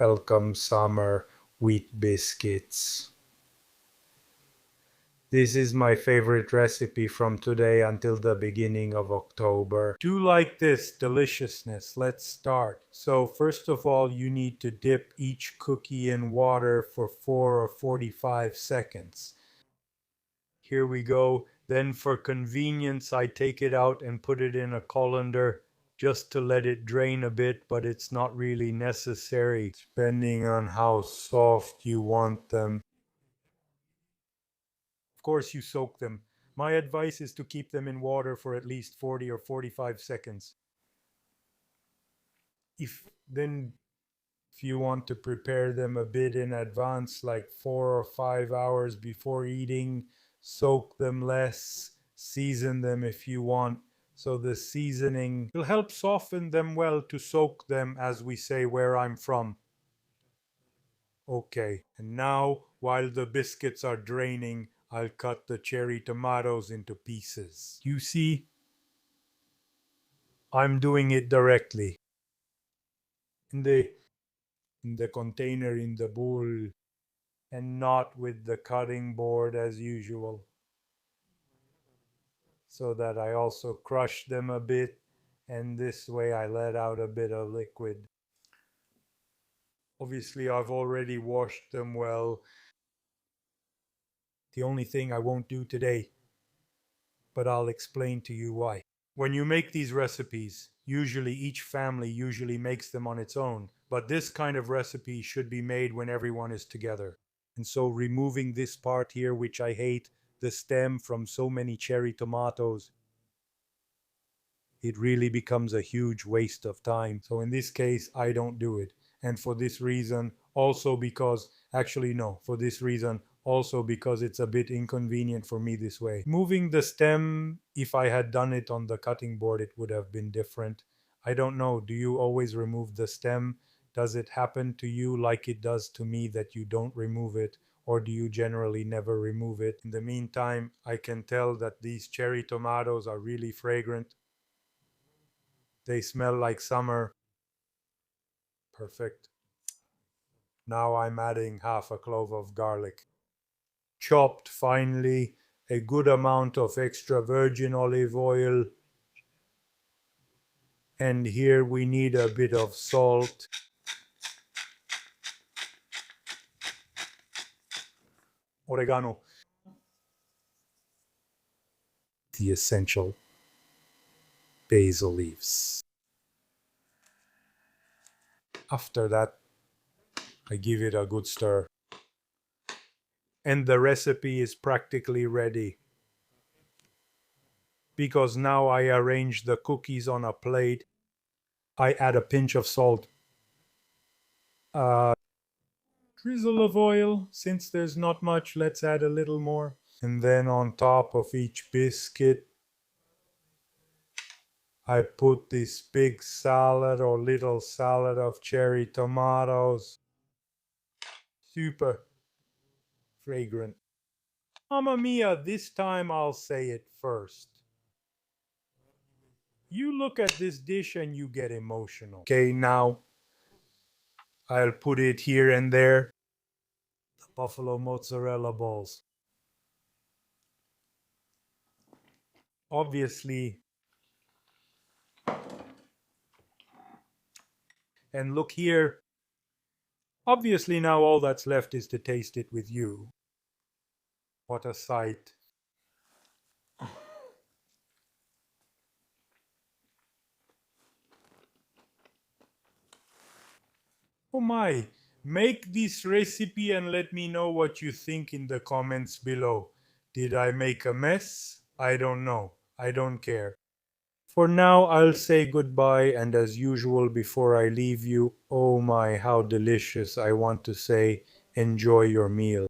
Welcome summer wheat biscuits. This is my favorite recipe from today until the beginning of October. Do you like this deliciousness? Let's start. So first of all, you need to dip each cookie in water for 4 or 45 seconds. Here we go. Then for convenience, I take it out and put it in a colander just to let it drain a bit, but it's not really necessary depending on how soft you want them. Of course, you soak them. My advice is to keep them in water for at least 40 or 45 seconds. Then if you want to prepare them a bit in advance, like 4 or 5 hours before eating, soak them less, season them if you want. So the seasoning will help soften them well to soak them, as we say where I'm from. Okay, and now while the biscuits are draining, I'll cut the cherry tomatoes into pieces. You see, I'm doing it directly in the container in the bowl and not with the cutting board as usual, so that I also crush them a bit, and this way I let out a bit of liquid. Obviously, I've already washed them well. The only thing I won't do today, but I'll explain to you why. When you make these recipes, usually each family usually makes them on its own, but this kind of recipe should be made when everyone is together. And so removing this part here, which I hate, the stem from so many cherry tomatoes, it really becomes a huge waste of time. So in this case, I don't do it. And for this reason, also because, actually no, for this reason, also because it's a bit inconvenient for me this way. Moving the stem, if I had done it on the cutting board, it would have been different. I don't know, do you always remove the stem? Does it happen to you like it does to me that you don't remove it? Or do you generally never remove it? In the meantime, I can tell that these cherry tomatoes are really fragrant. They smell like summer. Perfect. Now I'm adding half a clove of garlic. Chopped finely, a good amount of extra virgin olive oil. And here we need a bit of salt. Oregano. The essential basil leaves. After that, I give it a good stir. And the recipe is practically ready. Because now I arrange the cookies on a plate, I add a pinch of salt, a drizzle of oil. Since there's not much, let's add a little more. And then on top of each biscuit, I put this big salad or little salad of cherry tomatoes. Super fragrant. Mamma mia, this time I'll say it first. You look at this dish and you get emotional. Okay, now I'll put it here and there. The buffalo mozzarella balls. Obviously, and look here. Obviously now all that's left is to taste it with you. What a sight. Oh my, make this recipe and let me know what you think in the comments below. Did I make a mess? I don't know. I don't care. For now, I'll say goodbye, and as usual, before I leave you, oh my, how delicious, I want to say, enjoy your meal.